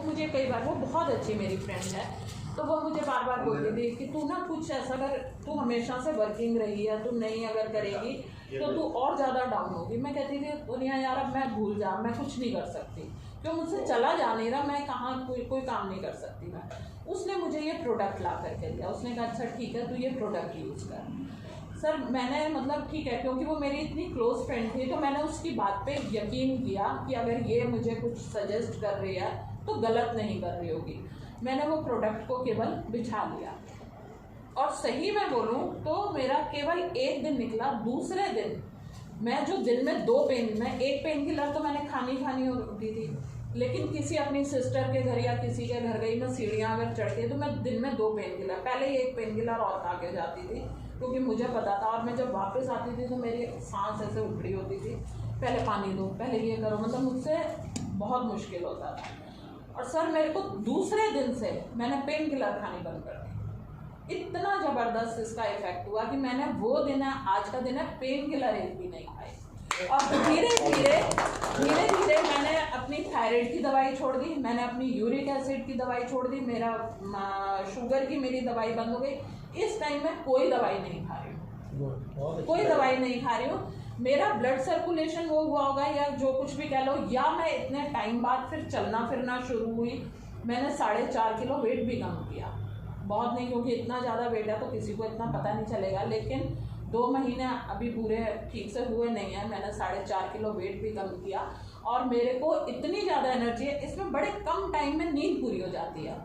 मुझे कई बार, वो बहुत अच्छी मेरी फ्रेंड है, तो वो मुझे बार बार बोलती थी कि तू ना कुछ ऐसा कर, तू हमेशा से वर्किंग रही है, तू नहीं अगर करेगी तो तू और ज़्यादा डाउन होगी। मैं कहती थी दुनिया यार अब मैं भूल जा, मैं कुछ नहीं कर सकती, क्यों मुझसे चला जा नहीं रहा, मैं कहाँ कोई काम नहीं कर सकती मैं। उसने मुझे ये प्रोडक्ट ला करके दिया, उसने कहा अच्छा ठीक है तू ये प्रोडक्ट यूज़ कर। सर मैंने मतलब ठीक है, क्योंकि वो मेरी इतनी क्लोज फ्रेंड थी तो मैंने उसकी बात पे यकीन किया कि अगर ये मुझे कुछ सजेस्ट कर रही है तो गलत नहीं कर रही होगी। मैंने वो प्रोडक्ट को केवल बिछा लिया और सही मैं बोलूँ तो मेरा केवल 1 दिन निकला। दूसरे दिन मैं जो दिन में 2 पेन, मैं 1 पेन किलर तो मैंने खानी होती थी, लेकिन किसी अपनी सिस्टर के घर या किसी के घर गई, मैं सीढ़ियाँ अगर चढ़ती तो मैं दिन में 2 पेन किलर, पहले ही 1 पेन किलर और खा के जाती थी क्योंकि मुझे पता था। और मैं जब वापस आती थी तो मेरी सांस ऐसे उखड़ी होती थी, पहले पानी दो, पहले ये करो, मतलब मुझसे बहुत मुश्किल होता था। और सर मेरे को दूसरे दिन से मैंने पेन किलर खानी बंद कर दी। इतना ज़बरदस्त इसका इफेक्ट हुआ कि मैंने वो दिन है, आज का दिन है, पेन किलर एक भी नहीं खाई। और धीरे धीरे मैंने अपनी थायराइड की दवाई छोड़ दी, मैंने अपनी यूरिक एसिड की दवाई छोड़ दी, मेरा शुगर की मेरी दवाई बंद हो गई। इस टाइम में कोई दवाई नहीं खा रही हूँ, कोई दवाई नहीं खा रही हूँ। मेरा ब्लड सर्कुलेशन वो हुआ होगा या जो कुछ भी कह लो, या मैं इतने टाइम बाद फिर चलना फिरना शुरू हुई। मैंने 4.5 किलो वेट भी कम किया, बहुत नहीं क्योंकि इतना ज़्यादा वेट है तो किसी को इतना पता नहीं चलेगा, लेकिन 2 महीने अभी पूरे ठीक से हुए नहीं है, मैंने 4.5 किलो वेट भी कम किया। और मेरे को इतनी ज़्यादा एनर्जी है, इसमें बड़े कम टाइम में नींद पूरी हो जाती है।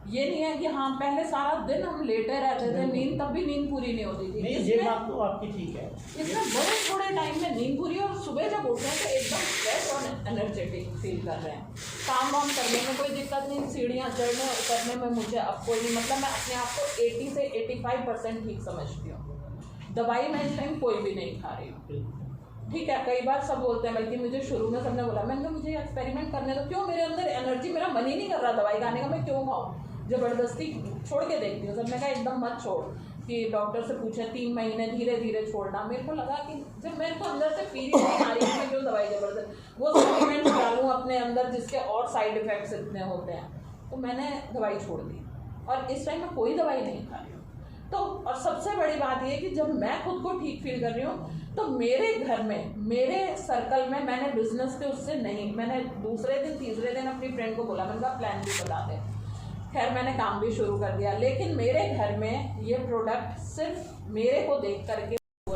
ये नहीं है कि हाँ पहले सारा दिन हम लेटे रहते थे, नींद तब भी नींद पूरी नहीं होती थी। नहीं, ये बात तो आपकी ठीक है। इसमें बड़े थोड़े टाइम में नींद पूरी, और सुबह जब उठते हैं तो एकदम फ्रेश और एनर्जेटिक फील कर रहे हैं। काम वाम करने में कोई दिक्कत नहीं, सीढ़ियाँ चढ़ने उतरने में मुझे अब कोई नहीं, मतलब मैं अपने आप को 80 से 85% ठीक समझती हूँ। दवाई मैं इस टाइम कोई भी नहीं खा रही हूँ। ठीक है, कई बार सब बोलते हैं, बल्कि मुझे शुरू में सबने बोला, मैंने कहा मुझे एक्सपेरिमेंट करने दो, क्यों मेरे अंदर एनर्जी, मेरा मन ही नहीं कर रहा दवाई खाने का, मैं क्यों खाऊँ, जबरदस्ती छोड़ के देखती हूँ। सबने कहा एकदम मत छोड़, कि डॉक्टर से पूछे 3 महीने धीरे धीरे छोड़ना। मेरे को लगा कि जब मेरे को अंदर से फील नहीं आ रही है, मैं क्यों दवाई जबरदस्त वो सप्लीमेंट डालूँ अपने अंदर जिसके और साइड इफेक्ट्स इतने होते हैं, तो मैंने दवाई छोड़ दी और इस टाइम मैं कोई दवाई नहीं खा रही हूँ। तो और सबसे बड़ी बात ये कि जब मैं खुद को ठीक फील कर रही हूँ तो मेरे घर में, मेरे सर्कल में, मैंने बिजनेस के उससे नहीं, मैंने दूसरे दिन तीसरे दिन अपनी फ्रेंड को बोला, मैंने कहा प्लान भी बता दे। खैर मैंने काम भी शुरू कर दिया, लेकिन मेरे घर में ये प्रोडक्ट सिर्फ मेरे को देख करके